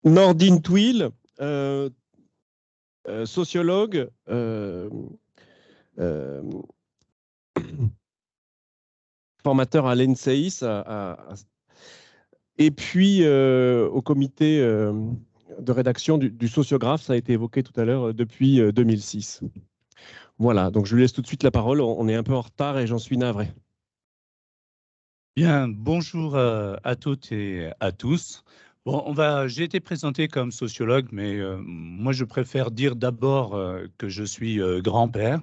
Nordine Twill, sociologue, formateur à l'ENSEIS, et puis au comité de rédaction du sociographe, ça a été évoqué tout à l'heure, depuis 2006. Voilà, donc je lui laisse tout de suite la parole. On est un peu en retard et j'en suis navré. Bien, bonjour à toutes et à tous. Bon, j'ai été présenté comme sociologue, mais moi je préfère dire d'abord que je suis grand-père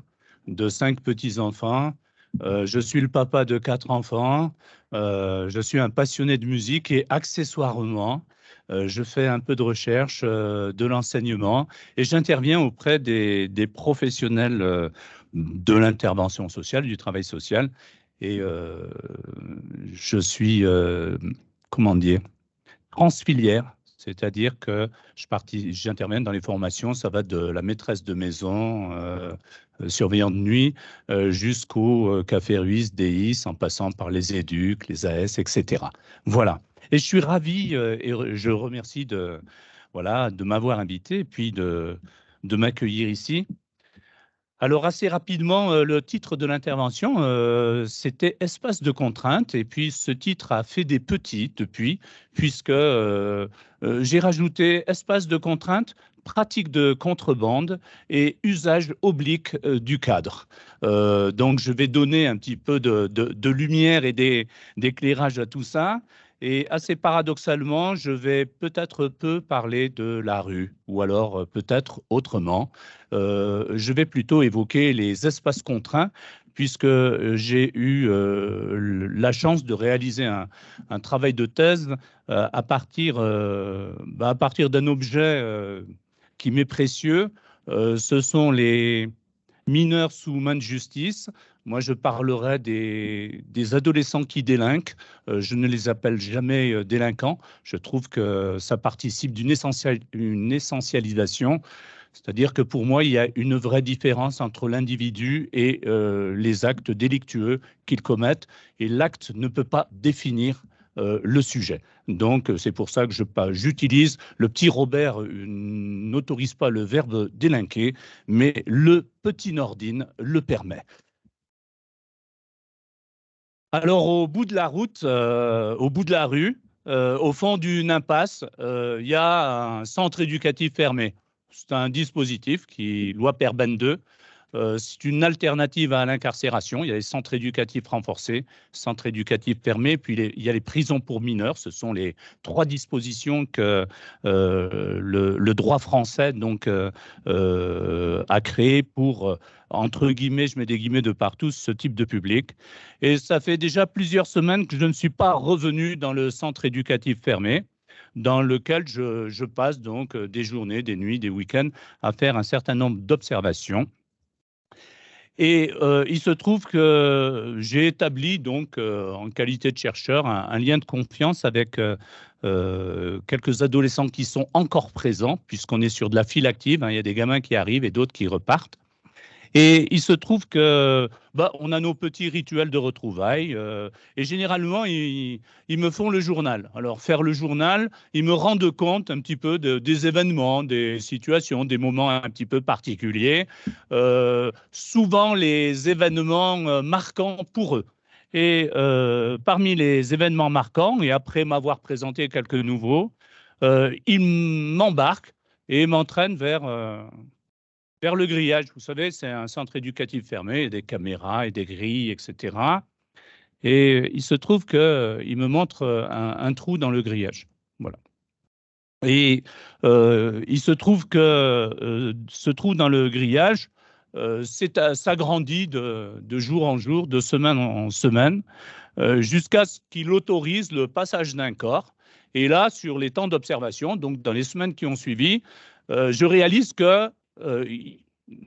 de 5 petits-enfants. Je suis le papa de 4 enfants. Je suis un passionné de musique et accessoirement, je fais un peu de recherche, de l'enseignement et j'interviens auprès des professionnels de l'intervention sociale, du travail social. Et je suis, comment dire, transfilière, c'est-à-dire que j'interviens dans les formations, ça va de la maîtresse de maison, surveillant de nuit, jusqu'au Café Ruisse, DIS, en passant par les éducs, les AS, etc. Voilà. Et je suis ravi et je remercie voilà, de m'avoir invité et puis de m'accueillir ici. Alors, assez rapidement, le titre de l'intervention, c'était Espace de contrainte. Et puis, ce titre a fait des petits depuis, puisque j'ai rajouté Espace de contrainte, pratique de contrebande et usage oblique du cadre. Donc, je vais donner un petit peu de lumière et d'éclairage à tout ça. Et assez paradoxalement, je vais peut-être peu parler de la rue, ou alors peut-être autrement. Je vais plutôt évoquer les espaces contraints, puisque j'ai eu la chance de réaliser un travail de thèse à partir d'un objet qui m'est précieux. Ce sont les mineurs sous main de justice. Moi, je parlerai des adolescents qui délinquent. Je ne les appelle jamais délinquants. Je trouve que ça participe d'une essentialisation. C'est-à-dire que pour moi, il y a une vraie différence entre l'individu et les actes délictueux qu'ils commettent. Et l'acte ne peut pas définir le sujet. Donc, c'est pour ça que j'utilise le petit Robert, n'autorise pas le verbe délinquer, mais le petit Nordine le permet. Alors, au bout de la route, au bout de la rue, au fond d'une impasse, il y a un centre éducatif fermé. C'est un dispositif loi Perben 2. C'est une alternative à l'incarcération. Il y a les centres éducatifs renforcés, centres éducatifs fermés, puis il y a les prisons pour mineurs. Ce sont les 3 dispositions que le droit français donc, a créé pour, entre guillemets, je mets des guillemets de partout, ce type de public. Et ça fait déjà plusieurs semaines que je ne suis pas revenu dans le centre éducatif fermé, dans lequel je passe donc des journées, des nuits, des week-ends à faire un certain nombre d'observations. Et il se trouve que j'ai établi donc en qualité de chercheur un lien de confiance avec quelques adolescents qui sont encore présents, puisqu'on est sur de la file active, hein, il y a des gamins qui arrivent et d'autres qui repartent. Et il se trouve que on a nos petits rituels de retrouvailles et généralement, ils me font le journal. Alors, faire le journal, ils me rendent compte un petit peu des événements, des situations, des moments un petit peu particuliers, souvent les événements marquants pour eux. Et parmi les événements marquants, et après m'avoir présenté quelques nouveaux, ils m'embarquent et m'entraînent vers le grillage. Vous savez, c'est un centre éducatif fermé, il y a des caméras et des grilles, etc. Et il se trouve qu'il me montre un trou dans le grillage. Voilà. Et il se trouve que ce trou dans le grillage s'agrandit de jour en jour, de semaine en semaine, jusqu'à ce qu'il autorise le passage d'un corps. Et là, sur les temps d'observation, donc dans les semaines qui ont suivi, je réalise que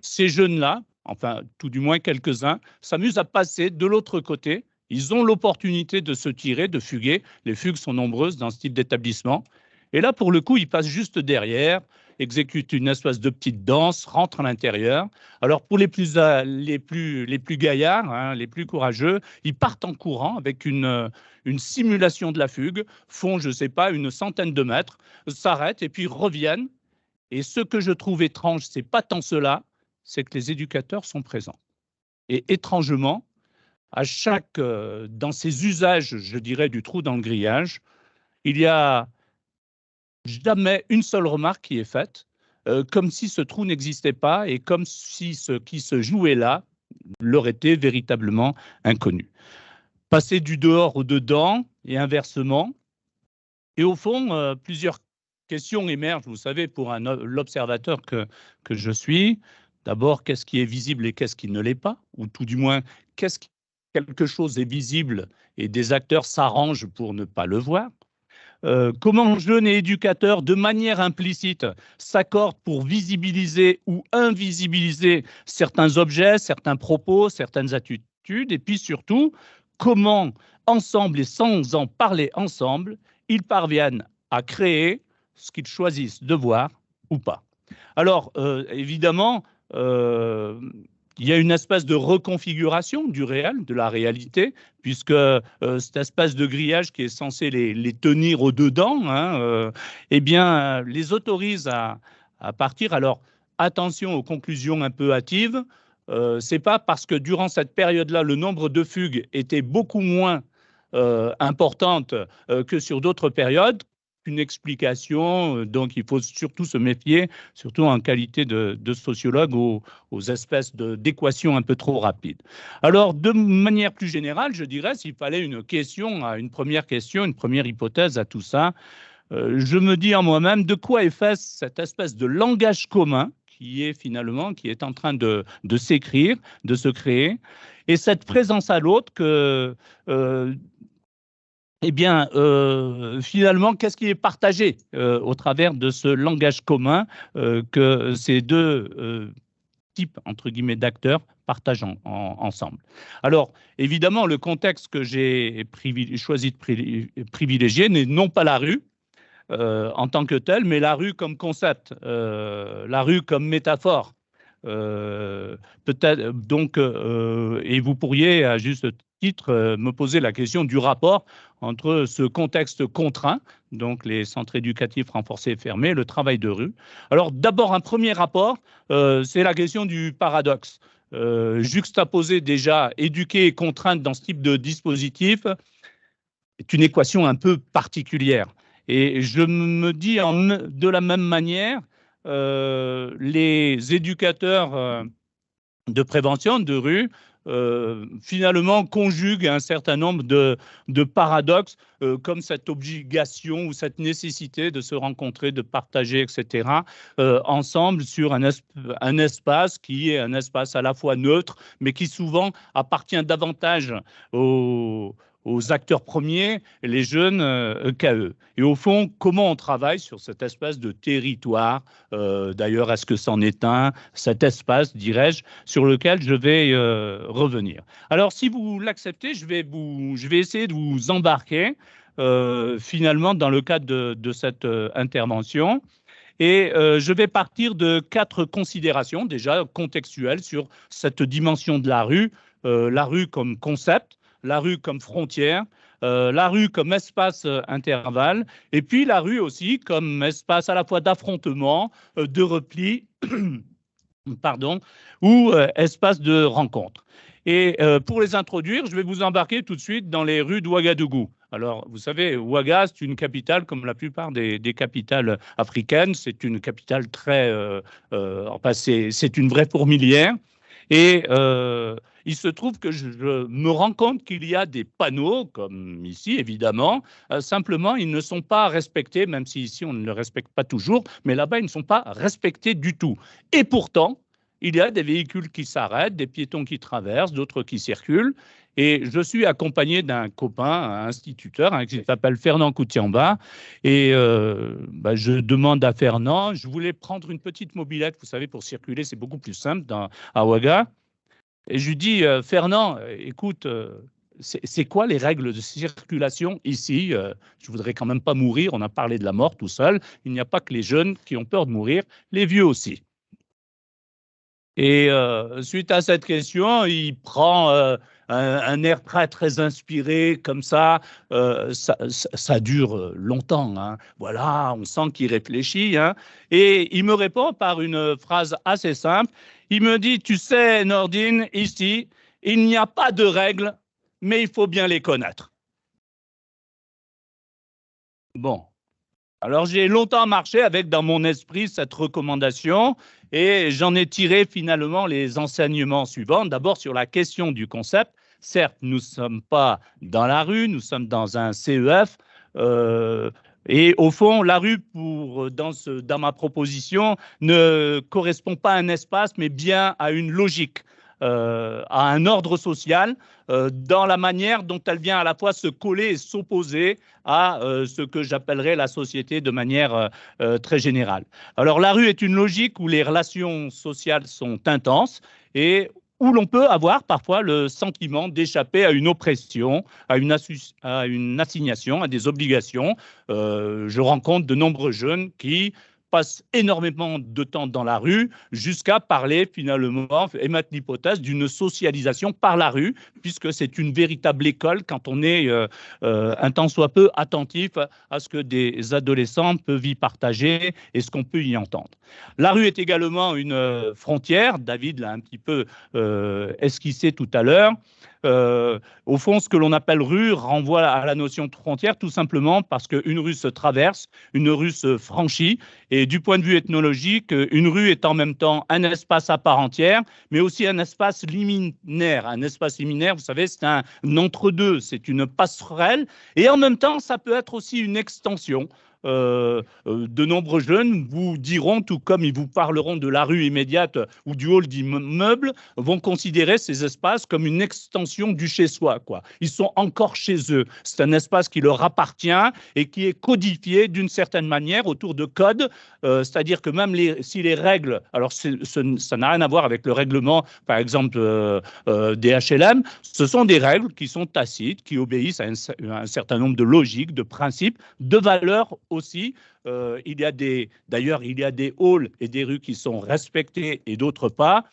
ces jeunes-là, enfin tout du moins quelques-uns, s'amusent à passer de l'autre côté. Ils ont l'opportunité de se tirer, de fuguer. Les fugues sont nombreuses dans ce type d'établissement. Et là, pour le coup, ils passent juste derrière. exécute une espèce de petite danse, rentre à l'intérieur. Alors pour les plus gaillards, hein, les plus courageux, ils partent en courant avec une simulation de la fugue, font, je ne sais pas, une centaine de mètres, s'arrêtent et puis reviennent. Et ce que je trouve étrange, c'est pas tant cela, c'est que les éducateurs sont présents. Et étrangement, dans ces usages, je dirais, du trou dans le grillage, il y a jamais une seule remarque qui est faite, comme si ce trou n'existait pas et comme si ce qui se jouait là leur était véritablement inconnu. Passer du dehors au dedans et inversement. Et au fond, plusieurs questions émergent, vous savez, pour l'observateur que je suis. D'abord, qu'est-ce qui est visible et qu'est-ce qui ne l'est pas? Ou tout du moins, quelque chose est visible et des acteurs s'arrangent pour ne pas le voir? Comment jeunes et éducateurs, de manière implicite, s'accordent pour visibiliser ou invisibiliser certains objets, certains propos, certaines attitudes, et puis surtout, comment, ensemble et sans en parler ensemble, ils parviennent à créer ce qu'ils choisissent de voir ou pas. Alors, évidemment, il y a une espèce de reconfiguration du réel, de la réalité, puisque cette espèce de grillage qui est censé les tenir au-dedans, hein, eh bien, les autorise à partir. Alors, attention aux conclusions un peu hâtives. Ce n'est pas parce que durant cette période-là, le nombre de fugues était beaucoup moins importante que sur d'autres périodes, une explication, donc il faut surtout se méfier, surtout en qualité de sociologue, aux espèces d'équations un peu trop rapides. Alors, de manière plus générale, je dirais, s'il fallait une première hypothèse à tout ça, je me dis en moi-même, de quoi est fait cette espèce de langage commun qui est en train de s'écrire, de se créer, et cette présence à l'autre que eh bien, finalement, qu'est-ce qui est partagé au travers de ce langage commun que ces deux types, entre guillemets, d'acteurs partagent ensemble? Alors, évidemment, le contexte que j'ai choisi de privilégier n'est non pas la rue en tant que telle, mais la rue comme concept, la rue comme métaphore. Peut-être donc, et vous pourriez à juste titre me poser la question du rapport entre ce contexte contraint, donc les centres éducatifs renforcés et fermés, le travail de rue. Alors d'abord, un premier rapport, c'est la question du paradoxe. Juxtaposer déjà éduquer et contraindre dans ce type de dispositif est une équation un peu particulière. Et je me dis de la même manière, les éducateurs de prévention de rue finalement conjuguent un certain nombre de paradoxes comme cette obligation ou cette nécessité de se rencontrer, de partager, etc., ensemble sur un espace qui est un espace à la fois neutre, mais qui souvent appartient davantage aux acteurs premiers, les jeunes, qu'à eux. Et au fond, comment on travaille sur cette espèce de territoire, d'ailleurs, est-ce que c'en est un, cet espace, dirais-je, sur lequel je vais revenir. Alors, si vous l'acceptez, je vais essayer de vous embarquer, finalement, dans le cadre de cette intervention. Et je vais partir de 4 considérations, déjà contextuelles, sur cette dimension de la rue comme concept, la rue comme frontière, la rue comme espace intervalle, et puis la rue aussi comme espace à la fois d'affrontement, de repli, pardon, ou espace de rencontre. Et pour les introduire, je vais vous embarquer tout de suite dans les rues d'Ouagadougou. Alors, vous savez, Ouaga, c'est une capitale, comme la plupart des capitales africaines, c'est une capitale enfin, c'est une vraie fourmilière. Et il se trouve que je me rends compte qu'il y a des panneaux, comme ici, évidemment. Simplement, ils ne sont pas respectés, même si ici, on ne le respecte pas toujours. Mais là-bas, ils ne sont pas respectés du tout. Et pourtant, il y a des véhicules qui s'arrêtent, des piétons qui traversent, d'autres qui circulent. Et je suis accompagné d'un copain, un instituteur, hein, qui s'appelle Fernand Koutiamba. Et je demande à Fernand, je voulais prendre une petite mobilette, vous savez, pour circuler, c'est beaucoup plus simple à Ouaga. Et je lui dis, Fernand, écoute, c'est quoi les règles de circulation ici? Je voudrais quand même pas mourir, on a parlé de la mort tout seul, il n'y a pas que les jeunes qui ont peur de mourir, les vieux aussi. Et suite à cette question, il prend un air très, très inspiré, comme ça. Ça dure longtemps, hein. Voilà, on sent qu'il réfléchit, hein. Et il me répond par une phrase assez simple. Il me dit, tu sais, Nordine, ici, il n'y a pas de règles, mais il faut bien les connaître. Bon. Alors, j'ai longtemps marché avec dans mon esprit cette recommandation et j'en ai tiré finalement les enseignements suivants. D'abord, sur la question du concept. Certes, nous ne sommes pas dans la rue, nous sommes dans un CEF. Et au fond, la rue, dans ma proposition, ne correspond pas à un espace, mais bien à une logique. À un ordre social, dans la manière dont elle vient à la fois se coller et s'opposer à ce que j'appellerais la société de manière très générale. Alors la rue est une logique où les relations sociales sont intenses et où l'on peut avoir parfois le sentiment d'échapper à une oppression, à une assignation, à des obligations. Je rencontre de nombreux jeunes qui passe énormément de temps dans la rue jusqu'à parler finalement, émettre l'hypothèse d'une socialisation par la rue, puisque c'est une véritable école quand on est un tant soit peu attentif à ce que des adolescents peuvent y partager et ce qu'on peut y entendre. La rue est également une frontière, David l'a un petit peu esquissé tout à l'heure. Au fond, ce que l'on appelle rue renvoie à la notion de frontière, tout simplement parce qu'une rue se traverse, une rue se franchit, et du point de vue ethnologique, une rue est en même temps un espace à part entière, mais aussi un espace liminaire. Un espace liminaire, vous savez, c'est un entre-deux, c'est une passerelle, et en même temps, ça peut être aussi une extension. De nombreux jeunes vous diront, tout comme ils vous parleront de la rue immédiate ou du hall d'immeuble, vont considérer ces espaces comme une extension du chez-soi, quoi. Ils sont encore chez eux. C'est un espace qui leur appartient et qui est codifié d'une certaine manière autour de codes, c'est-à-dire que même si les règles, alors ça n'a rien à voir avec le règlement, par exemple, des HLM, ce sont des règles qui sont tacites, qui obéissent à un certain nombre de logiques, de principes, de valeurs aussi. D'ailleurs, il y a des halls et des rues qui sont respectés et d'autres pas.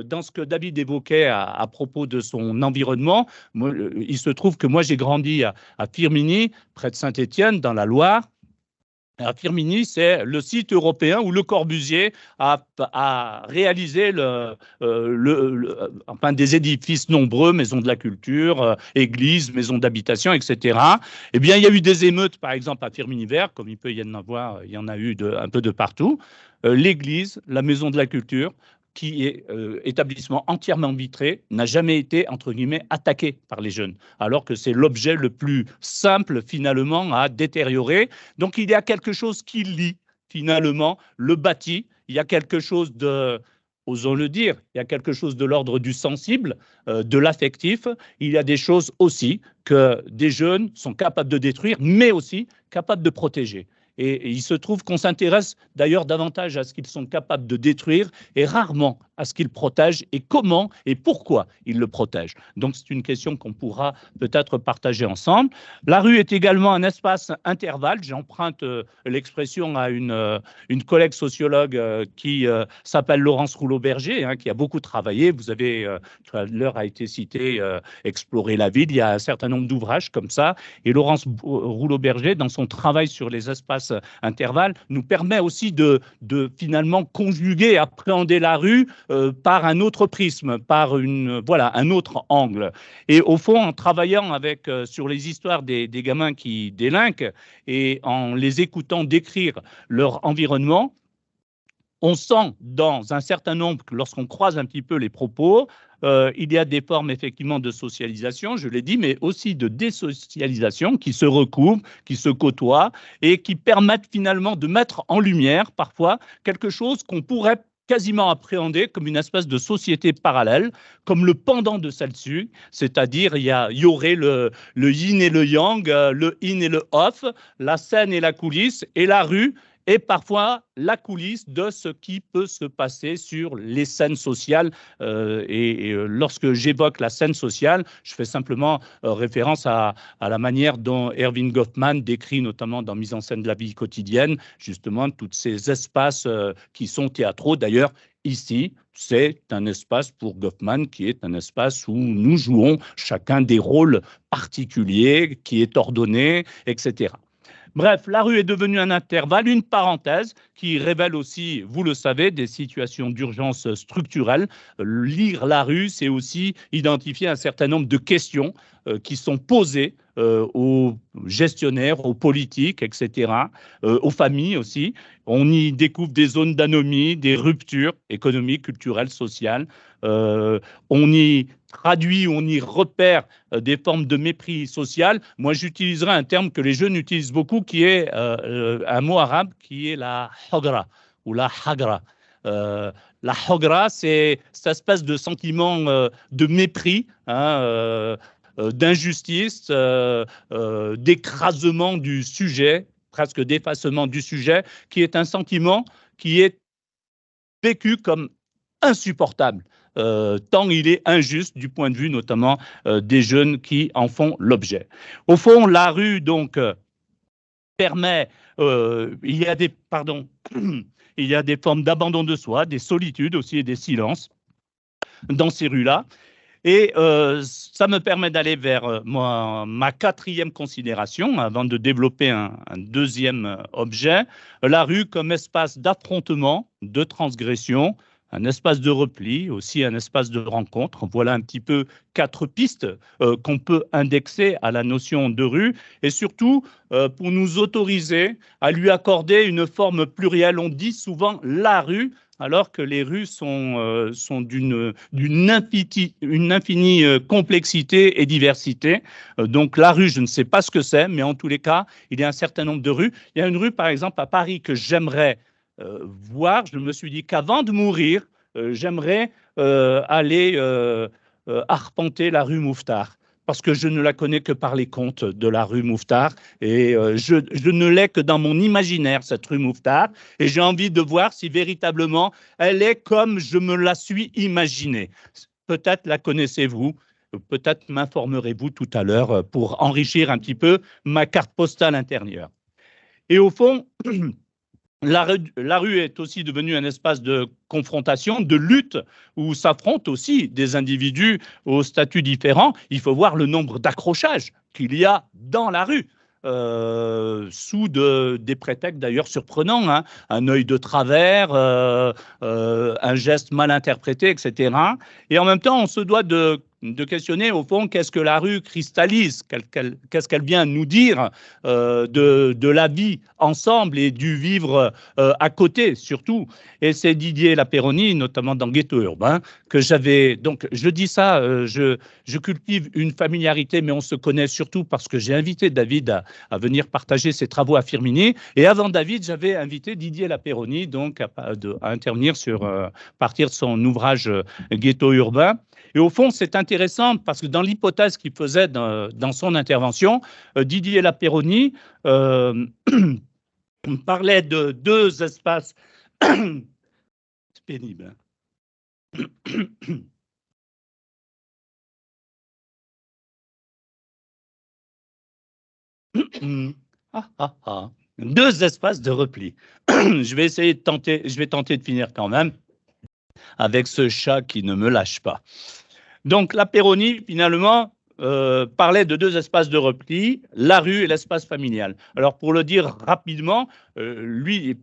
Dans ce que David évoquait à propos de son environnement, il se trouve que moi, j'ai grandi à Firminy, près de Saint-Étienne, dans la Loire. À Firminy, c'est le site européen où Le Corbusier a réalisé enfin, des édifices nombreux, maisons de la culture, églises, maisons d'habitation, etc. Eh bien, il y a eu des émeutes, par exemple, à Firminy-Vert, comme il peut y en avoir, il y en a eu un peu de partout. L'église, la maison de la culture, qui est établissement entièrement vitré, n'a jamais été, entre guillemets, attaqué par les jeunes, alors que c'est l'objet le plus simple, finalement, à détériorer. Donc, il y a quelque chose qui lie, finalement, le bâti. Il y a quelque chose de, osons le dire, il y a quelque chose de l'ordre du sensible, de l'affectif. Il y a des choses aussi que des jeunes sont capables de détruire, mais aussi capables de protéger. Et il se trouve qu'on s'intéresse d'ailleurs davantage à ce qu'ils sont capables de détruire et rarement à ce qu'ils protègent et comment et pourquoi ils le protègent. Donc c'est une question qu'on pourra peut-être partager ensemble. La rue est également un espace intervalle. J'emprunte l'expression à une collègue sociologue qui s'appelle Laurence Rouleau-Berger, hein, qui a beaucoup travaillé. Vous avez, l'heure a été citée, Explorer la ville. Il y a un certain nombre d'ouvrages comme ça. Et Laurence Rouleau-Berger, dans son travail sur les espaces intervalles, nous permet aussi de finalement conjuguer, appréhender la rue par un autre prisme, par un autre angle. Et au fond, en travaillant sur les histoires des gamins qui délinquent et en les écoutant décrire leur environnement, on sent dans un certain nombre, lorsqu'on croise un petit peu les propos, il y a des formes effectivement de socialisation, je l'ai dit, mais aussi de désocialisation qui se recouvrent, qui se côtoient et qui permettent finalement de mettre en lumière parfois quelque chose qu'on pourrait quasiment appréhender comme une espèce de société parallèle, comme le pendant de celle-ci, c'est-à-dire il y aurait le yin et le yang, le in et le off, la scène et la coulisse, et la rue et parfois la coulisse de ce qui peut se passer sur les scènes sociales. Lorsque j'évoque la scène sociale, je fais simplement référence à la manière dont Erving Goffman décrit, notamment dans Mise en scène de la vie quotidienne, justement, tous ces espaces qui sont théâtraux. D'ailleurs, ici, c'est un espace pour Goffman qui est un espace où nous jouons chacun des rôles particuliers, qui est ordonné, etc. Bref, la rue est devenue un intervalle, une parenthèse qui révèle aussi, vous le savez, des situations d'urgence structurelle. Lire la rue, c'est aussi identifier un certain nombre de questions qui sont posées aux gestionnaires, aux politiques, etc., aux familles aussi. On y découvre des zones d'anomie, des ruptures économiques, culturelles, sociales. On y traduit, on y repère des formes de mépris social. Moi, j'utiliserai un terme que les jeunes utilisent beaucoup, qui est un mot arabe, qui est la hogra ou la hagra. La hogra, c'est cette espèce de sentiment de mépris, d'injustice, d'écrasement du sujet, presque d'effacement du sujet, qui est un sentiment qui est vécu comme insupportable. Tant il est injuste du point de vue notamment des jeunes qui en font l'objet. Au fond, la rue donc permet, il y a des formes d'abandon de soi, des solitudes aussi et des silences dans ces rues-là. Et ça me permet d'aller vers ma quatrième considération, avant de développer un deuxième objet. La rue comme espace d'affrontement, de transgression, un espace de repli, aussi un espace de rencontre. Voilà un petit peu 4 pistes qu'on peut indexer à la notion de rue, et surtout pour nous autoriser à lui accorder une forme plurielle. On dit souvent la rue, alors que les rues sont d'une infinie complexité et diversité. Donc la rue, je ne sais pas ce que c'est, mais en tous les cas, il y a un certain nombre de rues. Il y a une rue, par exemple, à Paris que j'aimerais voir. Je me suis dit qu'avant de mourir, j'aimerais aller arpenter la rue Mouffetard, parce que je ne la connais que par les contes de la rue Mouffetard, et je ne l'ai que dans mon imaginaire, cette rue Mouffetard, et j'ai envie de voir si véritablement elle est comme je me la suis imaginée. Peut-être la connaissez-vous, peut-être m'informerez-vous tout à l'heure pour enrichir un petit peu ma carte postale intérieure. Et au fond, la rue est aussi devenue un espace de confrontation, de lutte, où s'affrontent aussi des individus aux statuts différents. Il faut voir le nombre d'accrochages qu'il y a dans la rue, sous des prétextes d'ailleurs surprenants, hein, un œil de travers, un geste mal interprété, etc. Et en même temps, on se doit de questionner, au fond, qu'est-ce que la rue cristallise, qu'est-ce qu'elle vient nous dire de la vie ensemble et du vivre à côté, surtout. Et c'est Didier Lapéronie, notamment dans Ghetto Urbain, que j'avais... Donc, je dis ça, je cultive une familiarité, mais on se connaît surtout parce que j'ai invité David à venir partager ses travaux à Firminy. Et avant David, j'avais invité Didier Lapéronie, donc, à intervenir sur partir de son ouvrage Ghetto Urbain. Et au fond, c'est intéressant parce que dans l'hypothèse qu'il faisait dans son intervention, Didier Lapéronie parlait de 2 espaces. C'est pénible. Hein. 2 espaces de repli. Je vais tenter de finir quand même avec ce chat qui ne me lâche pas. Donc, Lapéronie, finalement, parlait de 2 espaces de repli, la rue et l'espace familial. Alors, pour le dire rapidement, lui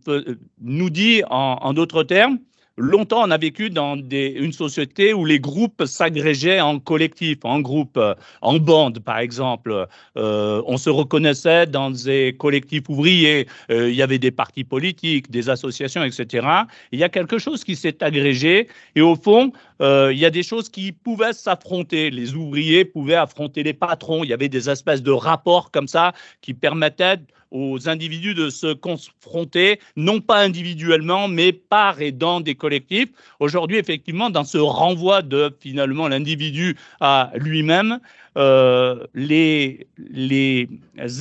nous dit en d'autres termes, longtemps, on a vécu dans une société où les groupes s'agrégeaient en collectif, en groupe, en bande, par exemple. On se reconnaissait dans des collectifs ouvriers. Il y avait des partis politiques, des associations, etc. Il y a quelque chose qui s'est agrégé. Et au fond, il y a des choses qui pouvaient s'affronter. Les ouvriers pouvaient affronter les patrons. Il y avait des espèces de rapports comme ça qui permettaient aux individus de se confronter, non pas individuellement, mais par et dans des collectifs. Aujourd'hui, effectivement, dans ce renvoi de finalement l'individu à lui-même, les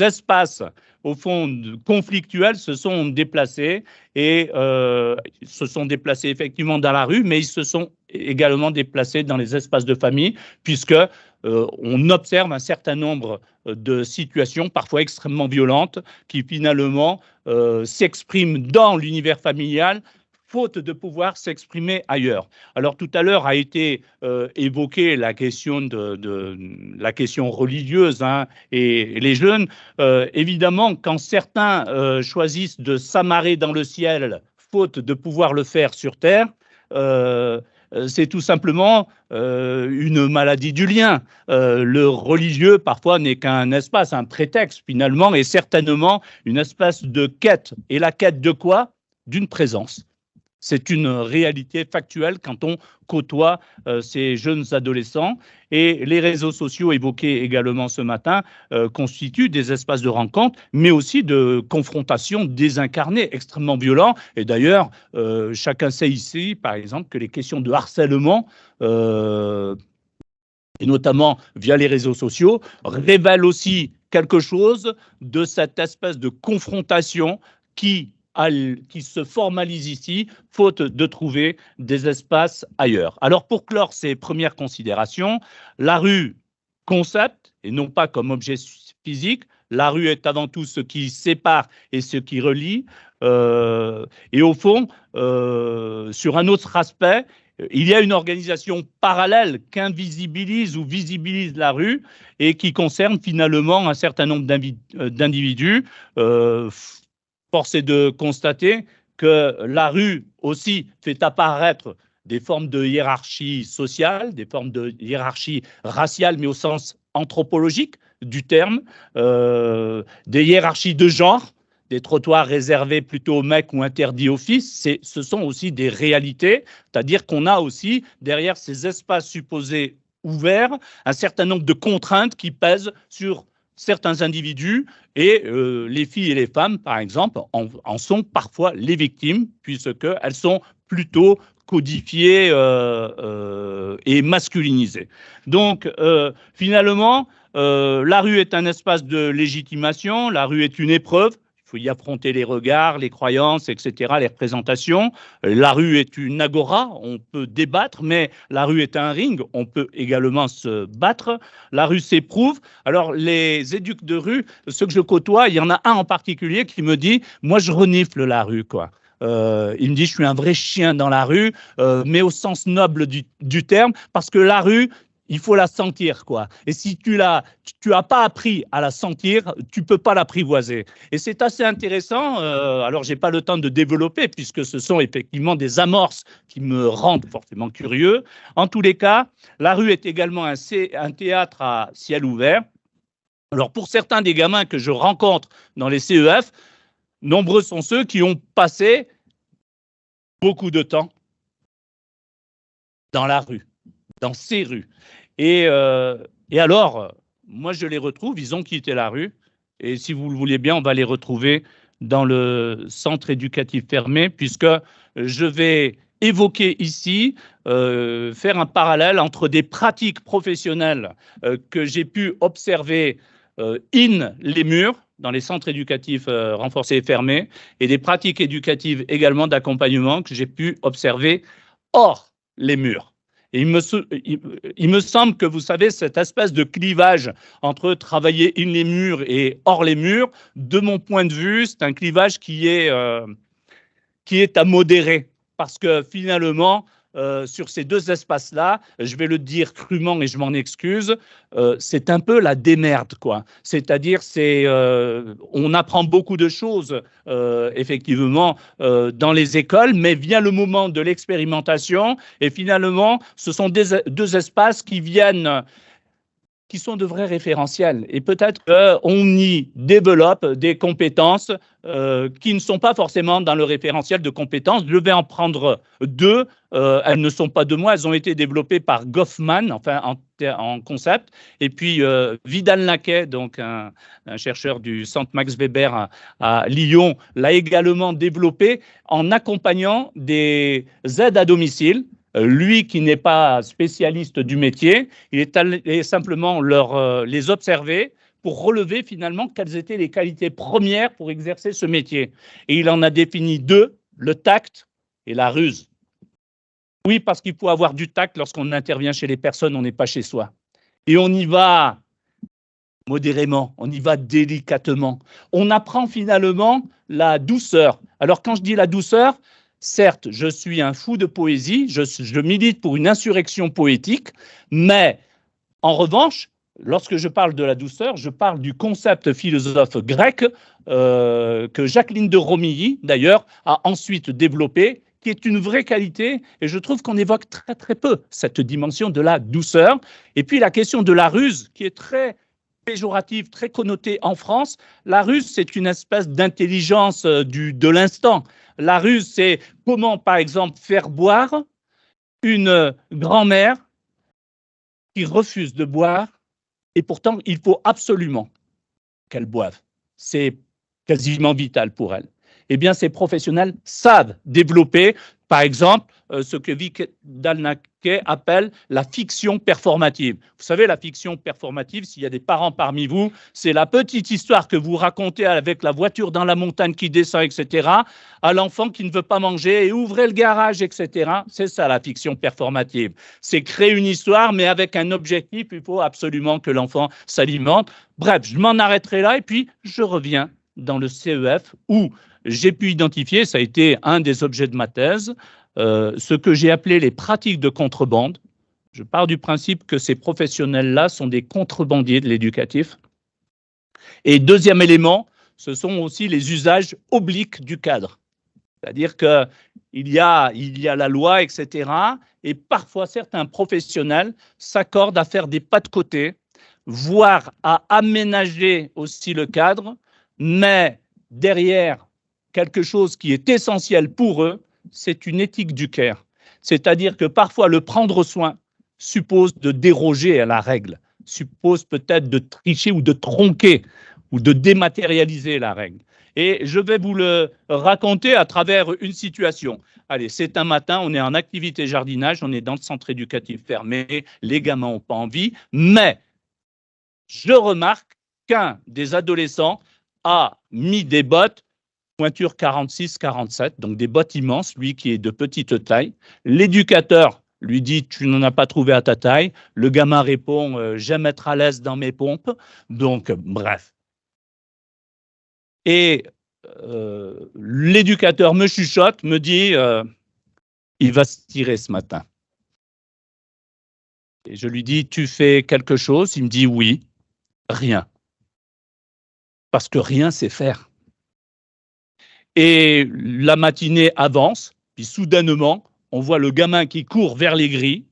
espaces au fond conflictuels se sont déplacés et se sont déplacés effectivement dans la rue, mais ils se sont également déplacés dans les espaces de famille, puisque on observe un certain nombre de situations parfois extrêmement violentes qui finalement s'expriment dans l'univers familial, faute de pouvoir s'exprimer ailleurs. Alors tout à l'heure a été évoquée la question la question religieuse, hein, et les jeunes. Évidemment, quand certains choisissent de s'amarrer dans le ciel, faute de pouvoir le faire sur terre, c'est tout simplement une maladie du lien. Le religieux, parfois, n'est qu'un espace, un prétexte, finalement, et certainement une espèce de quête. Et la quête de quoi? D'une présence. C'est une réalité factuelle quand on côtoie ces jeunes adolescents. Et les réseaux sociaux évoqués également ce matin constituent des espaces de rencontre, mais aussi de confrontation désincarnée, extrêmement violents. Et d'ailleurs, chacun sait ici, par exemple, que les questions de harcèlement, et notamment via les réseaux sociaux, révèlent aussi quelque chose de cette espèce de confrontation qui se formalise ici, faute de trouver des espaces ailleurs. Alors, pour clore ces premières considérations, la rue, concept, et non pas comme objet physique, la rue est avant tout ce qui sépare et ce qui relie. Et au fond, sur un autre aspect, il y a une organisation parallèle qu'invisibilise ou visibilise la rue et qui concerne finalement un certain nombre d'individus. Force est de constater que la rue aussi fait apparaître des formes de hiérarchie sociale, des formes de hiérarchie raciale, mais au sens anthropologique du terme, des hiérarchies de genre, des trottoirs réservés plutôt aux mecs ou interdits aux fils. Ce sont aussi des réalités, c'est-à-dire qu'on a aussi, derrière ces espaces supposés ouverts, un certain nombre de contraintes qui pèsent sur certains individus, et les filles et les femmes, par exemple, en sont parfois les victimes, puisqu'elles sont plutôt codifiées et masculinisées. Donc, finalement, la rue est un espace de légitimation, la rue est une épreuve. Il faut y affronter les regards, les croyances, etc., les représentations. La rue est une agora, on peut débattre, mais la rue est un ring, on peut également se battre. La rue s'éprouve. Alors, les éducs de rue, ceux que je côtoie, il y en a un en particulier qui me dit « Moi, je renifle la rue, quoi ». Il me dit « Je suis un vrai chien dans la rue, mais au sens noble du terme, parce que la rue, il faut la sentir, quoi. Et si tu as pas appris à la sentir, tu peux pas l'apprivoiser. Et c'est assez intéressant. Alors, j'ai pas le temps de développer puisque ce sont effectivement des amorces qui me rendent forcément curieux. En tous les cas, la rue est également un théâtre à ciel ouvert. Alors, pour certains des gamins que je rencontre dans les CEF, nombreux sont ceux qui ont passé beaucoup de temps dans la rue, dans ces rues. Et alors, moi, je les retrouve, ils ont quitté la rue. Et si vous le voulez bien, on va les retrouver dans le centre éducatif fermé, puisque je vais évoquer ici, faire un parallèle entre des pratiques professionnelles que j'ai pu observer in les murs, dans les centres éducatifs renforcés et fermés, et des pratiques éducatives également d'accompagnement que j'ai pu observer hors les murs. Et il me semble que, vous savez, cette espèce de clivage entre travailler in les murs et hors les murs, de mon point de vue, c'est un clivage qui est à modérer. Parce que finalement, sur ces deux espaces-là, je vais le dire crûment et je m'en excuse, c'est un peu la démerde, quoi. C'est-à-dire, on apprend beaucoup de choses, effectivement, dans les écoles, mais vient le moment de l'expérimentation et finalement, ce sont deux espaces qui viennent qui sont de vrais référentiels. Et peut-être qu'on y développe des compétences qui ne sont pas forcément dans le référentiel de compétences. Je vais en prendre deux. Elles ne sont pas de moi, elles ont été développées par Goffman, enfin en concept. Et puis Vidal-Naquet, donc un chercheur du Centre Max Weber à Lyon, l'a également développé en accompagnant des aides à domicile. Lui qui n'est pas spécialiste du métier, il est allé simplement les observer pour relever finalement quelles étaient les qualités premières pour exercer ce métier. Et il en a défini deux, le tact et la ruse. Oui, parce qu'il faut avoir du tact lorsqu'on intervient chez les personnes, on n'est pas chez soi. Et on y va modérément, on y va délicatement. On apprend finalement la douceur. Alors quand je dis la douceur, certes, je suis un fou de poésie, je milite pour une insurrection poétique, mais en revanche, lorsque je parle de la douceur, je parle du concept philosophe grec que Jacqueline de Romilly, d'ailleurs, a ensuite développé, qui est une vraie qualité, et je trouve qu'on évoque très très peu cette dimension de la douceur. Et puis la question de la ruse, qui est très péjorative, très connotée en France. La ruse, c'est une espèce d'intelligence de l'instant. La ruse, c'est comment, par exemple, faire boire une grand-mère qui refuse de boire, et pourtant, il faut absolument qu'elle boive. C'est quasiment vital pour elle. Eh bien, ces professionnels savent développer, par exemple, ce que Vidal-Naquet appelle la fiction performative. Vous savez, la fiction performative, s'il y a des parents parmi vous, c'est la petite histoire que vous racontez avec la voiture dans la montagne qui descend, etc., à l'enfant qui ne veut pas manger et ouvrez le garage, etc. C'est ça, la fiction performative. C'est créer une histoire, mais avec un objectif, il faut absolument que l'enfant s'alimente. Bref, je m'en arrêterai là et puis je reviens dans le CEF où j'ai pu identifier, ça a été un des objets de ma thèse, ce que j'ai appelé les pratiques de contrebande. Je pars du principe que ces professionnels-là sont des contrebandiers de l'éducatif. Et deuxième élément, ce sont aussi les usages obliques du cadre. C'est-à-dire qu'il y a la loi, etc. Et parfois, certains professionnels s'accordent à faire des pas de côté, voire à aménager aussi le cadre, mais derrière quelque chose qui est essentiel pour eux, c'est une éthique du care. C'est-à-dire que parfois, le prendre soin suppose de déroger à la règle, suppose peut-être de tricher ou de tronquer ou de dématérialiser la règle. Et je vais vous le raconter à travers une situation. Allez, c'est un matin, on est en activité jardinage, on est dans le centre éducatif fermé, les gamins n'ont pas envie, mais je remarque qu'un des adolescents a mis des bottes pointure 46-47, donc des bottes immenses, lui qui est de petite taille. L'éducateur lui dit « tu n'en as pas trouvé à ta taille ». Le gamin répond « j'aime être à l'aise dans mes pompes ». Donc, bref. Et l'éducateur me chuchote, me dit il va se tirer ce matin. Et je lui dis « tu fais quelque chose ?» Il me dit « oui, rien ». Parce que rien, c'est faire. Et la matinée avance, puis soudainement, on voit le gamin qui court vers les grilles.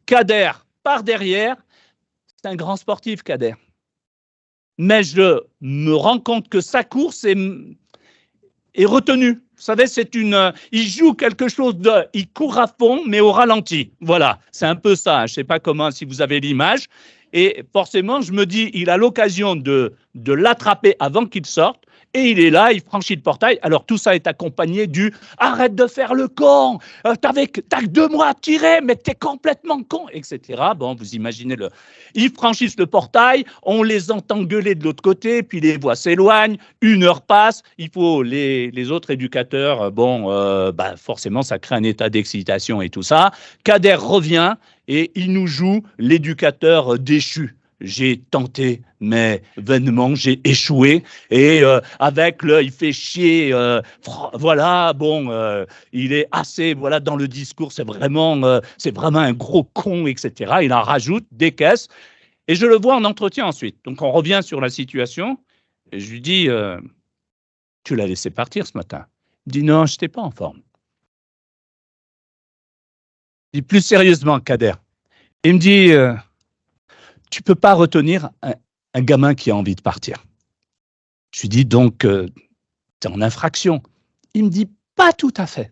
Kader par derrière, c'est un grand sportif, Kader. Mais je me rends compte que sa course est retenue. Vous savez, il joue quelque chose il court à fond, mais au ralenti. Voilà, c'est un peu ça. Je ne sais pas comment, si vous avez l'image. Et forcément, je me dis, il a l'occasion de l'attraper avant qu'il sorte. Et il est là, il franchit le portail. Alors tout ça est accompagné du « arrête de faire le con, t'as que 2 mois à tirer, mais t'es complètement con », etc. Bon, vous imaginez Ils franchissent le portail, on les entend gueuler de l'autre côté, puis les voix s'éloignent, 1 heure passe, il faut les autres éducateurs, forcément ça crée un état d'excitation et tout ça. Kader revient et il nous joue l'éducateur déchu. J'ai tenté, mais vainement, j'ai échoué. Et il fait chier. Voilà, il est assez, voilà, dans le discours, c'est vraiment un gros con, etc. Il en rajoute des caisses. Et je le vois en entretien ensuite. Donc, on revient sur la situation. Et je lui dis, tu l'as laissé partir ce matin. Il me dit, non, je n'étais pas en forme. Je dis, plus sérieusement, Kader. Il me dit... tu peux pas retenir un gamin qui a envie de partir. Je lui dis donc, tu es en infraction. Il me dit, pas tout à fait.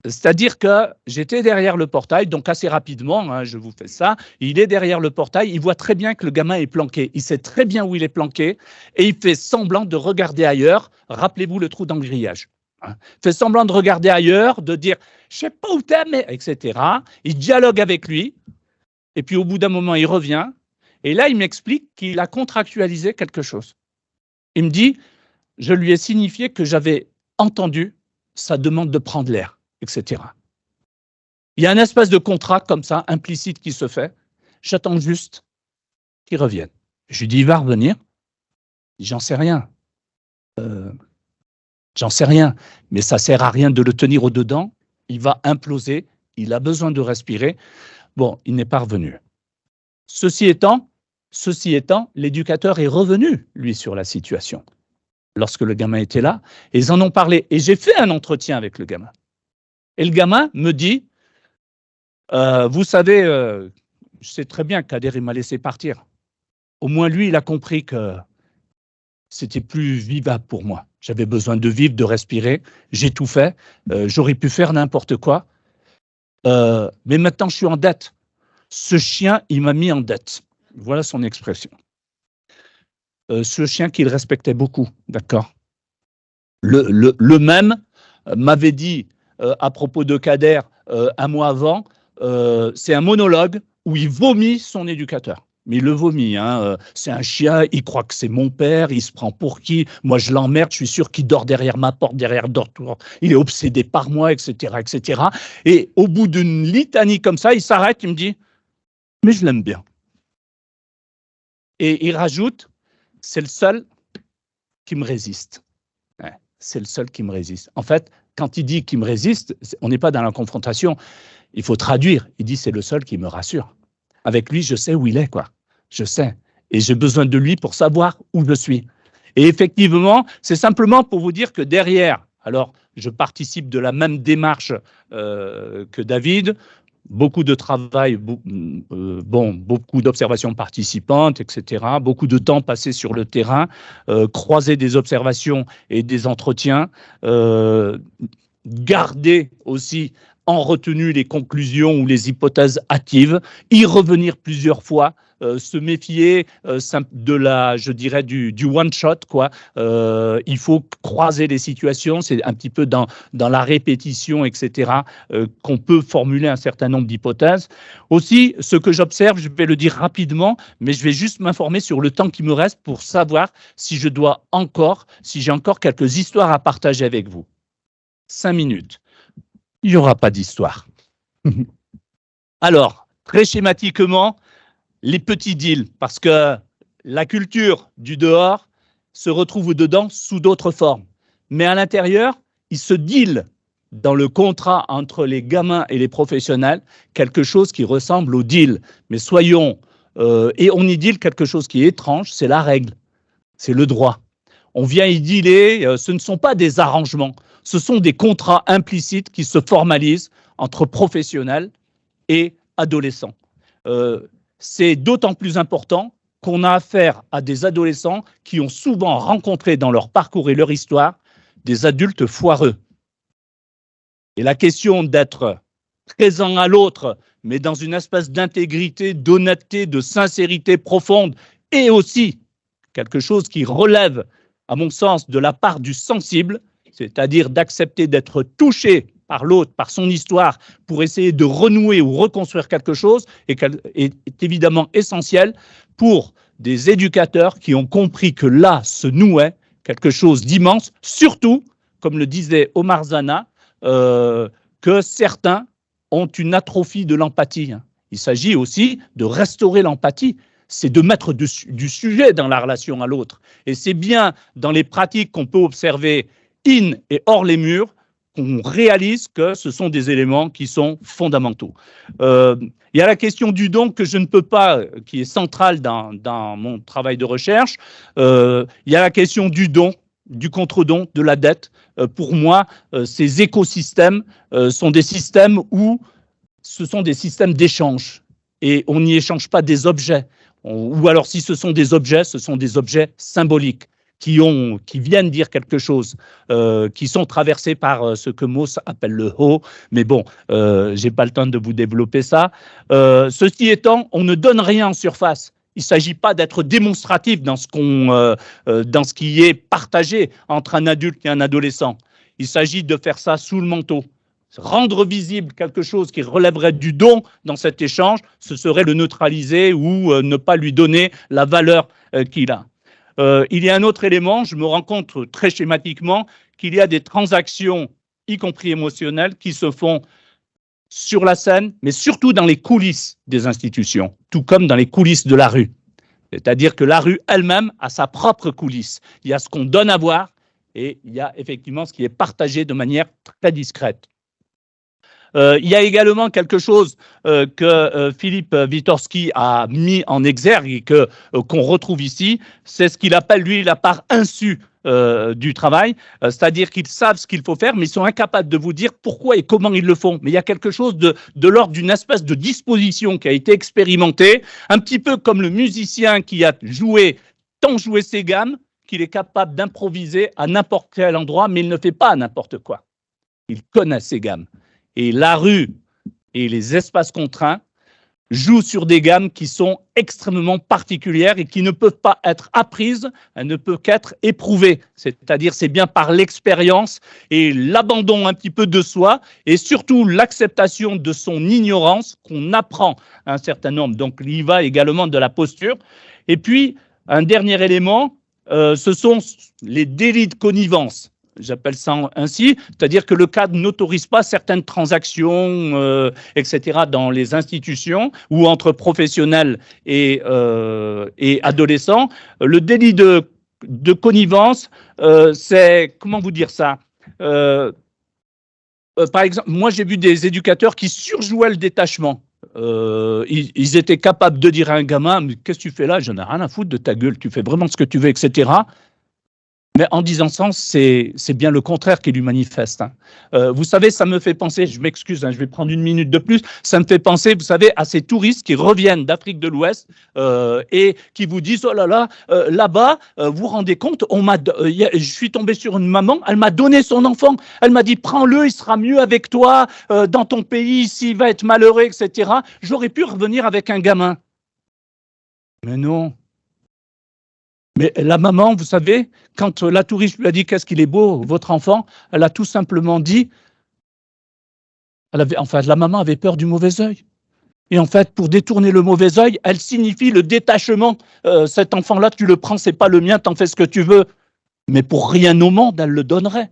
C'est-à-dire que j'étais derrière le portail, donc assez rapidement, hein, je vous fais ça, il est derrière le portail, il voit très bien que le gamin est planqué, il sait très bien où il est planqué, et il fait semblant de regarder ailleurs, rappelez-vous le trou dans le grillage. Hein. Il fait semblant de regarder ailleurs, de dire « je sais pas où t'es, mais… » etc. Il dialogue avec lui, et puis au bout d'un moment, il revient, et là, il m'explique qu'il a contractualisé quelque chose. Il me dit « je lui ai signifié que j'avais entendu sa demande de prendre l'air. » etc. Il y a un espace de contrat comme ça, implicite, qui se fait. J'attends juste qu'il revienne. Je lui dis, il va revenir. J'en sais rien. J'en sais rien. Mais ça ne sert à rien de le tenir au-dedans. Il va imploser. Il a besoin de respirer. Bon, il n'est pas revenu. Ceci étant, l'éducateur est revenu, lui, sur la situation. Lorsque le gamin était là, et ils en ont parlé. Et j'ai fait un entretien avec le gamin. Et le gamin me dit, vous savez, je sais très bien qu'Kader, il m'a laissé partir. Au moins, lui, il a compris que c'était plus vivable pour moi. J'avais besoin de vivre, de respirer. J'ai tout fait. J'aurais pu faire n'importe quoi. Mais maintenant, je suis en dette. Ce chien, il m'a mis en dette. Voilà son expression. Ce chien qu'il respectait beaucoup, d'accord. Le même m'avait dit, à propos de Kader, un mois avant, c'est un monologue où il vomit son éducateur. Mais il le vomit, hein. C'est un chien, il croit que c'est mon père, il se prend pour qui? Moi, je l'emmerde, je suis sûr qu'il dort derrière ma porte, derrière dortoir. Il est obsédé par moi, etc., etc. Et au bout d'une litanie comme ça, il s'arrête, il me dit, mais je l'aime bien. Et il rajoute, c'est le seul qui me résiste. Ouais, c'est le seul qui me résiste. En fait, quand il dit qu'il me résiste, on n'est pas dans la confrontation. Il faut traduire. Il dit c'est le seul qui me rassure. Avec lui, je sais où il est, quoi. Je sais. Et j'ai besoin de lui pour savoir où je suis. Et effectivement, c'est simplement pour vous dire que derrière, alors je participe de la même démarche que David, beaucoup de travail, beaucoup d'observations participantes, etc., beaucoup de temps passé sur le terrain, croiser des observations et des entretiens, garder aussi en retenue les conclusions ou les hypothèses hâtives, y revenir plusieurs fois, se méfier de la, je dirais, du one shot, quoi. Il faut croiser les situations, c'est un petit peu dans la répétition, etc., qu'on peut formuler un certain nombre d'hypothèses. Aussi, ce que j'observe, je vais le dire rapidement, mais je vais juste m'informer sur le temps qui me reste pour savoir si j'ai encore quelques histoires à partager avec vous. 5 minutes. Il n'y aura pas d'histoire. Alors, très schématiquement, les petits deals, parce que la culture du dehors se retrouve dedans sous d'autres formes. Mais à l'intérieur, il se deal dans le contrat entre les gamins et les professionnels quelque chose qui ressemble au deal. Mais soyons, et on y deal quelque chose qui est étrange, c'est la règle, c'est le droit. On vient y dealer, ce ne sont pas des arrangements, ce sont des contrats implicites qui se formalisent entre professionnels et adolescents. C'est d'autant plus important qu'on a affaire à des adolescents qui ont souvent rencontré dans leur parcours et leur histoire des adultes foireux. Et la question d'être présent à l'autre, mais dans une espèce d'intégrité, d'honnêteté, de sincérité profonde, et aussi quelque chose qui relève, à mon sens, de la part du sensible, c'est-à-dire d'accepter d'être touché par l'autre, par son histoire, pour essayer de renouer ou reconstruire quelque chose, est évidemment essentiel pour des éducateurs qui ont compris que là se nouait quelque chose d'immense, surtout, comme le disait Omar Zana, que certains ont une atrophie de l'empathie. Il s'agit aussi de restaurer l'empathie, c'est de mettre du sujet dans la relation à l'autre. Et c'est bien dans les pratiques qu'on peut observer in et hors les murs qu'on réalise que ce sont des éléments qui sont fondamentaux. Il y a la question du don que je ne peux pas, qui est centrale dans mon travail de recherche. Il y a la question du don, du contre-don, de la dette. Pour moi, ces écosystèmes sont des systèmes où ce sont des systèmes d'échange. et on n'y échange pas des objets. Ou alors, si ce sont des objets symboliques qui viennent dire quelque chose, qui sont traversés par ce que Mauss appelle le Ho. Mais bon, j'ai pas le temps de vous développer ça. Ceci étant, on ne donne rien en surface. Il ne s'agit pas d'être démonstratif dans ce qui est partagé entre un adulte et un adolescent. Il s'agit de faire ça sous le manteau. Rendre visible quelque chose qui relèverait du don dans cet échange, ce serait le neutraliser ou ne pas lui donner la valeur qu'il a. Il y a un autre élément, je me rends compte très schématiquement qu'il y a des transactions, y compris émotionnelles, qui se font sur la scène, mais surtout dans les coulisses des institutions, tout comme dans les coulisses de la rue. C'est-à-dire que la rue elle-même a sa propre coulisse. Il y a ce qu'on donne à voir et il y a effectivement ce qui est partagé de manière très discrète. Il y a également quelque chose que Philippe Witkowski a mis en exergue et qu'on retrouve ici, c'est ce qu'il appelle, lui, la part insu du travail, c'est-à-dire qu'ils savent ce qu'il faut faire, mais ils sont incapables de vous dire pourquoi et comment ils le font. Mais il y a quelque chose de l'ordre d'une espèce de disposition qui a été expérimentée, un petit peu comme le musicien qui a tant joué ses gammes, qu'il est capable d'improviser à n'importe quel endroit, mais il ne fait pas n'importe quoi. Il connaît ses gammes. Et la rue et les espaces contraints jouent sur des gammes qui sont extrêmement particulières et qui ne peuvent pas être apprises, elles ne peuvent qu'être éprouvées. C'est-à-dire, c'est bien par l'expérience et l'abandon un petit peu de soi et surtout l'acceptation de son ignorance qu'on apprend un certain nombre. Donc, il y va également de la posture. Et puis, un dernier élément, ce sont les délits de connivence. J'appelle ça ainsi, c'est-à-dire que le cadre n'autorise pas certaines transactions, etc., dans les institutions ou entre professionnels et adolescents. Le délit de connivence, c'est, comment vous dire ça, par exemple, moi j'ai vu des éducateurs qui surjouaient le détachement. Ils étaient capables de dire à un gamin, mais qu'est-ce que tu fais là? J'en ai rien à foutre de ta gueule, tu fais vraiment ce que tu veux, etc. Mais en disant ça, c'est bien le contraire qui lui manifeste. Vous savez, ça me fait penser, je m'excuse, je vais prendre une minute de plus, ça me fait penser, vous savez, à ces touristes qui reviennent d'Afrique de l'Ouest et qui vous disent, oh là là, là-bas, vous vous rendez compte, je suis tombé sur une maman, elle m'a donné son enfant, elle m'a dit, prends-le, il sera mieux avec toi, dans ton pays, s'il va être malheureux, etc. J'aurais pu revenir avec un gamin. Mais non. Mais la maman, vous savez, quand la touriste lui a dit « Qu'est-ce qu'il est beau, votre enfant ?» elle a tout simplement dit, la maman avait peur du mauvais œil. Et en fait, pour détourner le mauvais œil, elle signifie le détachement. Cet enfant-là, tu le prends, c'est pas le mien, t'en fais ce que tu veux. Mais pour rien au monde, elle le donnerait.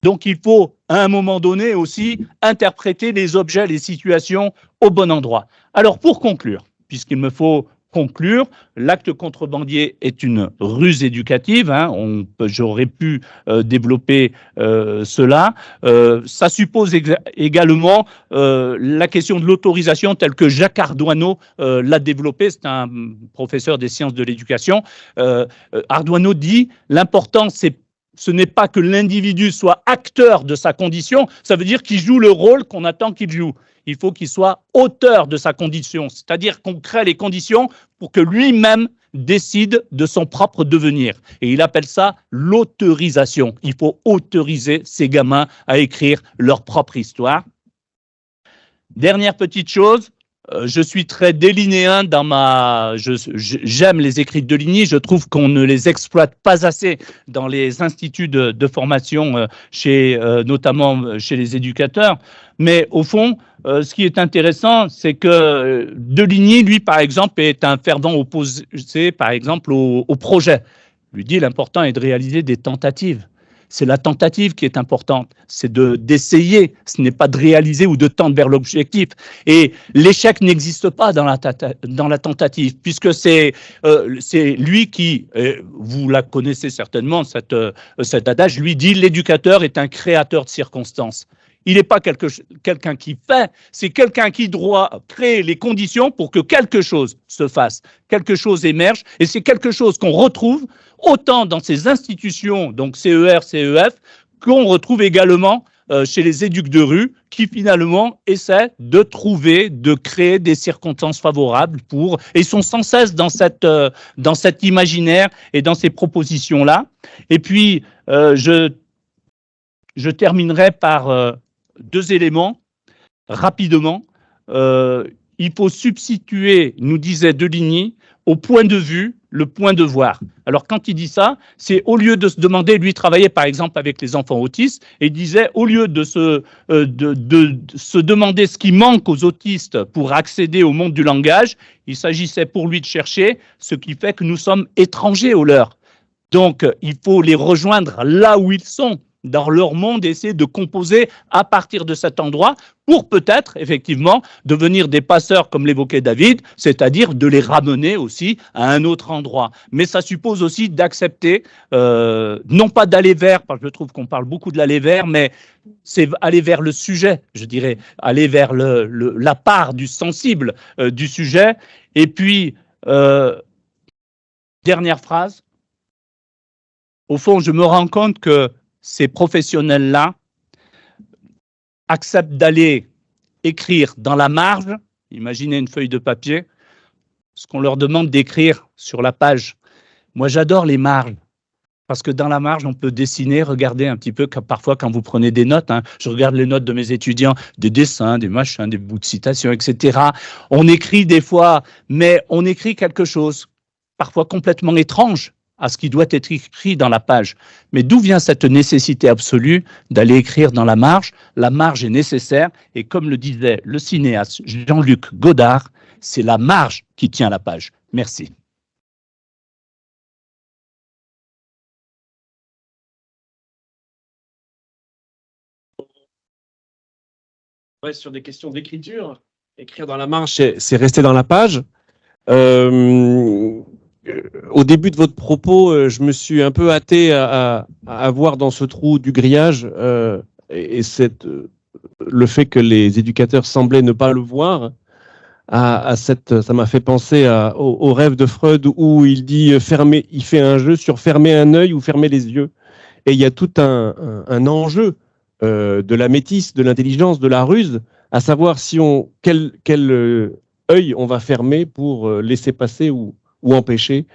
Donc il faut, à un moment donné aussi, interpréter les objets, les situations au bon endroit. Alors pour conclure, puisqu'il me faut conclure, l'acte contrebandier est une ruse éducative, j'aurais pu développer cela. Ça suppose également la question de l'autorisation telle que Jacques Ardoineau l'a développée, c'est un professeur des sciences de l'éducation. Ardoineau dit « l'important ce n'est pas que l'individu soit acteur de sa condition, ça veut dire qu'il joue le rôle qu'on attend qu'il joue. Il faut qu'il soit auteur de sa condition, c'est-à-dire qu'on crée les conditions pour que lui-même décide de son propre devenir. Et il appelle ça l'autorisation. Il faut autoriser ces gamins à écrire leur propre histoire. Dernière petite chose, je suis très délinéen dans j'aime les écrits de Deligny, je trouve qu'on ne les exploite pas assez dans les instituts de formation, notamment chez les éducateurs. Mais au fond, ce qui est intéressant, c'est que Deligny, lui, par exemple, est un fervent opposé, par exemple, au projet. Il lui dit l'important est de réaliser des tentatives. C'est la tentative qui est importante, c'est d'essayer, ce n'est pas de réaliser ou de tendre vers l'objectif. Et l'échec n'existe pas dans la tentative, puisque c'est lui qui, vous la connaissez certainement, cet adage, lui dit l'éducateur est un créateur de circonstances. Il n'est pas quelqu'un qui fait, c'est quelqu'un qui doit créer les conditions pour que quelque chose se fasse, quelque chose émerge, et c'est quelque chose qu'on retrouve autant dans ces institutions, donc CER, CEF, qu'on retrouve également chez les éducs de rue qui finalement essaient de trouver, de créer des circonstances favorables pour, et sont sans cesse dans cet imaginaire et dans ces propositions-là. Et puis, je terminerai par deux éléments rapidement. Il faut substituer, nous disait Deligny, au point de vue, le point de voir. Alors, quand il dit ça, c'est au lieu de se demander, lui travaillait par exemple avec les enfants autistes, et il disait, au lieu de se demander ce qui manque aux autistes pour accéder au monde du langage, il s'agissait pour lui de chercher ce qui fait que nous sommes étrangers aux leurs. Donc, il faut les rejoindre là où ils sont, dans leur monde, essayer de composer à partir de cet endroit pour peut-être, effectivement, devenir des passeurs, comme l'évoquait David, c'est-à-dire de les ramener aussi à un autre endroit. Mais ça suppose aussi d'accepter, non pas d'aller vers, parce que je trouve qu'on parle beaucoup de l'aller vers, mais c'est aller vers le sujet, je dirais, aller vers la part du sensible du sujet. Et puis, dernière phrase, au fond, je me rends compte que ces professionnels-là acceptent d'aller écrire dans la marge, imaginez une feuille de papier, ce qu'on leur demande d'écrire sur la page. Moi, j'adore les marges, parce que dans la marge, on peut dessiner, regarder un petit peu, parfois quand vous prenez des notes, je regarde les notes de mes étudiants, des dessins, des machins, des bouts de citations, etc. On écrit des fois, mais on écrit quelque chose, parfois complètement étrange, à ce qui doit être écrit dans la page. Mais d'où vient cette nécessité absolue d'aller écrire dans la marge? La marge est nécessaire, et comme le disait le cinéaste Jean-Luc Godard, c'est la marge qui tient la page. Merci. Ouais, sur des questions d'écriture, écrire dans la marge, c'est rester dans la page. Au début de votre propos, je me suis un peu hâté à voir dans ce trou du grillage et le fait que les éducateurs semblaient ne pas le voir. Ça m'a fait penser au rêve de Freud où il dit il fait un jeu sur fermer un œil ou fermer les yeux. Et il y a tout un enjeu de la métisse, de l'intelligence, de la ruse, à savoir quel œil on va fermer pour laisser passer ou empêcher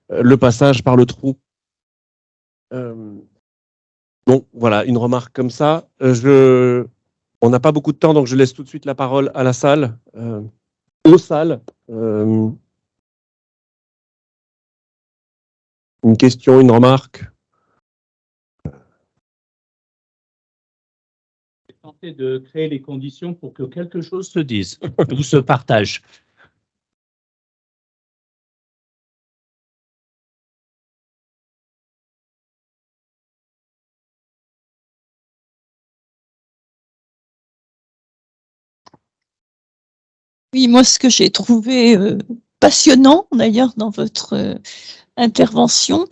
le passage par le trou. Bon, voilà, une remarque comme ça. On n'a pas beaucoup de temps, donc je laisse tout de suite la parole à la salle, aux salles. Une question, une remarque? Tenter de créer les conditions pour que quelque chose se dise ou se partage. Oui, moi, ce que j'ai trouvé passionnant, d'ailleurs, dans votre intervention,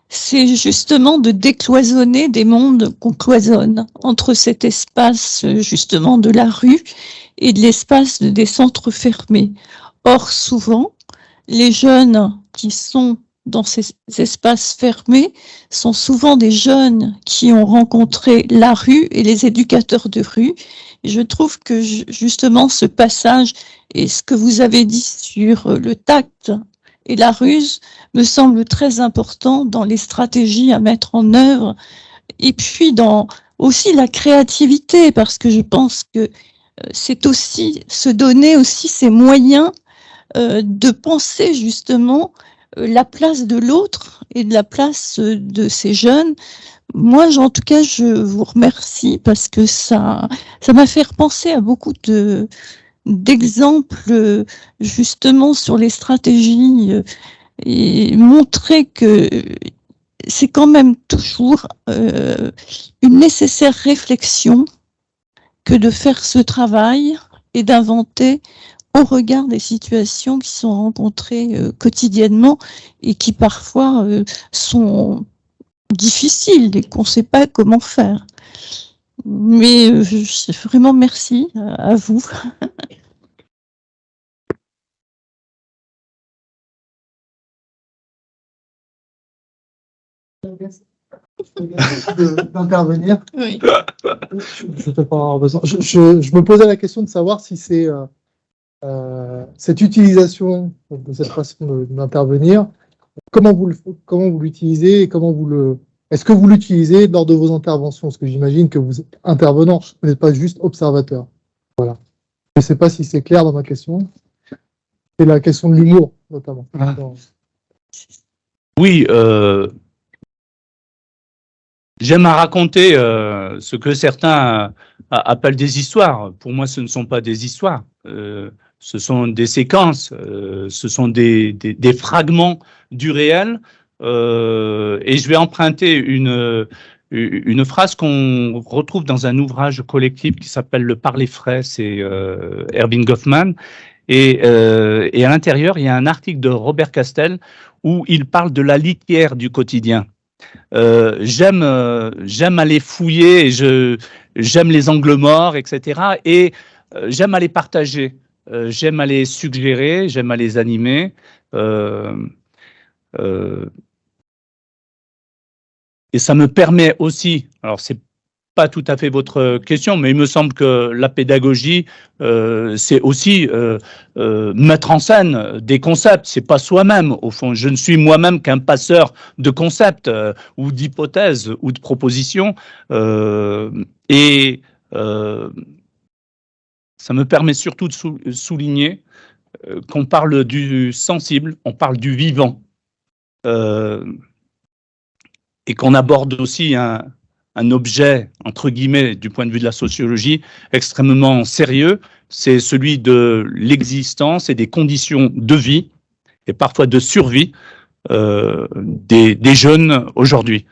c'est justement de décloisonner des mondes qu'on cloisonne entre cet espace, justement, de la rue et de l'espace des centres fermés. Or, souvent, les jeunes qui sont dans ces espaces fermés sont souvent des jeunes qui ont rencontré la rue et les éducateurs de rue. Et je trouve que justement ce passage et ce que vous avez dit sur le tact et la ruse me semble très important dans les stratégies à mettre en œuvre et puis dans aussi la créativité, parce que je pense que c'est aussi se donner aussi ces moyens de penser justement la place de l'autre et de la place de ces jeunes. Moi, en tout cas, je vous remercie parce que ça m'a fait repenser à beaucoup d'exemples justement sur les stratégies et montrer que c'est quand même toujours une nécessaire réflexion que de faire ce travail et d'inventer au regard des situations qui sont rencontrées quotidiennement et qui parfois sont difficiles et qu'on ne sait pas comment faire. Mais vraiment merci à vous. d'intervenir. Oui. Je peux pas avoir besoin. Je me posais la question de savoir si c'est cette utilisation de cette façon d'intervenir, comment vous l'utilisez et est-ce que vous l'utilisez lors de vos interventions? Parce que j'imagine que vous êtes intervenant, vous n'êtes pas juste observateur. Voilà. Je ne sais pas si c'est clair dans ma question. C'est la question de l'humour, notamment. Ah. Oui, j'aime à raconter ce que certains appellent des histoires. Pour moi, ce ne sont pas des histoires. Ce sont des séquences, ce sont des fragments du réel. Et je vais emprunter une phrase qu'on retrouve dans un ouvrage collectif qui s'appelle Le Parler frais, c'est Erving Goffman. Et à l'intérieur, il y a un article de Robert Castel où il parle de la litière du quotidien. J'aime aller fouiller, j'aime les angles morts, etc. Et j'aime aller partager, j'aime aller suggérer, j'aime aller animer. Et ça me permet aussi, alors c'est pas tout à fait votre question, mais il me semble que la pédagogie, c'est aussi mettre en scène des concepts. C'est pas soi-même, au fond. Je ne suis moi-même qu'un passeur de concepts ou d'hypothèses ou de propositions. Ça me permet surtout de souligner qu'on parle du sensible, on parle du vivant, et qu'on aborde aussi un objet, entre guillemets, du point de vue de la sociologie, extrêmement sérieux, c'est celui de l'existence et des conditions de vie, et parfois de survie, des jeunes aujourd'hui,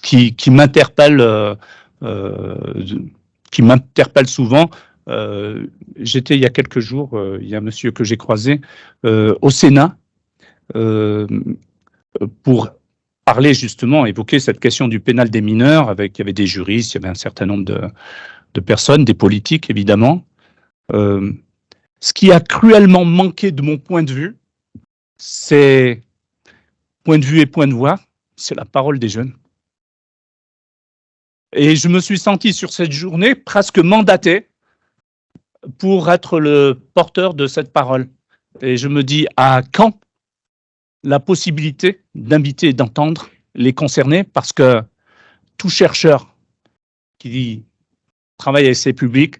qui m'interpellent souvent. J'étais il y a quelques jours, il y a un monsieur que j'ai croisé au Sénat pour parler justement, évoquer cette question du pénal des mineurs, il y avait des juristes, il y avait un certain nombre de personnes, des politiques évidemment. Ce qui a cruellement manqué de mon point de vue, c'est point de vue et point de voix, c'est la parole des jeunes. Et je me suis senti sur cette journée presque mandaté pour être le porteur de cette parole. Et je me dis, à quand la possibilité d'inviter et d'entendre les concernés, parce que tout chercheur qui travaille avec ces publics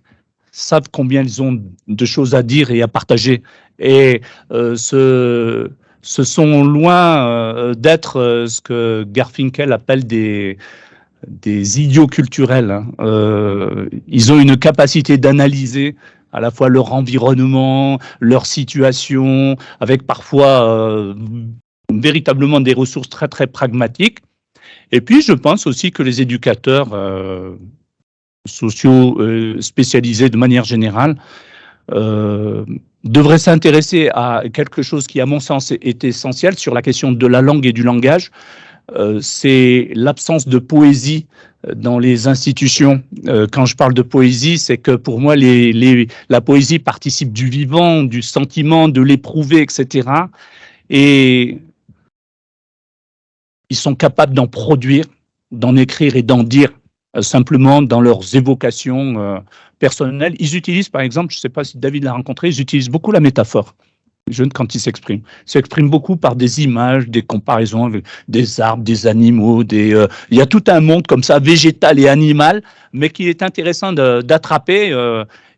savent combien ils ont de choses à dire et à partager. Et ce sont loin d'être ce que Garfinkel appelle des idiots culturels. Hein. Ils ont une capacité d'analyser à la fois leur environnement, leur situation, avec parfois véritablement des ressources très très pragmatiques. Et puis je pense aussi que les éducateurs sociaux spécialisés de manière générale devraient s'intéresser à quelque chose qui à mon sens est essentiel sur la question de la langue et du langage. C'est l'absence de poésie dans les institutions. Quand je parle de poésie, c'est que pour moi, la poésie participe du vivant, du sentiment, de l'éprouver, etc. Et ils sont capables d'en produire, d'en écrire et d'en dire simplement dans leurs évocations personnelles. Ils utilisent, par exemple, je ne sais pas si David l'a rencontré, ils utilisent beaucoup la métaphore. Les jeunes, quand ils s'expriment, beaucoup par des images, des comparaisons avec des arbres, des animaux, il y a tout un monde comme ça, végétal et animal, mais qui est intéressant d'attraper.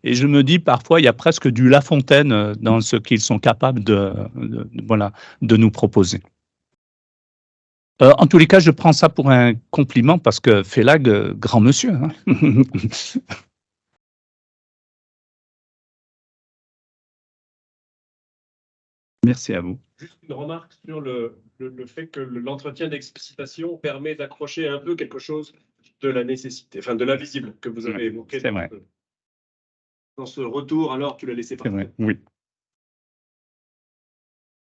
Et je me dis, parfois, il y a presque du La Fontaine dans ce qu'ils sont capables de nous proposer. En tous les cas, je prends ça pour un compliment parce que Félag, grand monsieur. Hein. Merci à vous. Juste une remarque sur le fait que l'entretien d'explicitation permet d'accrocher un peu quelque chose de la nécessité, enfin de l'invisible que vous avez évoqué. C'est vrai. Dans ce retour, alors tu l'as laissé partir. Oui.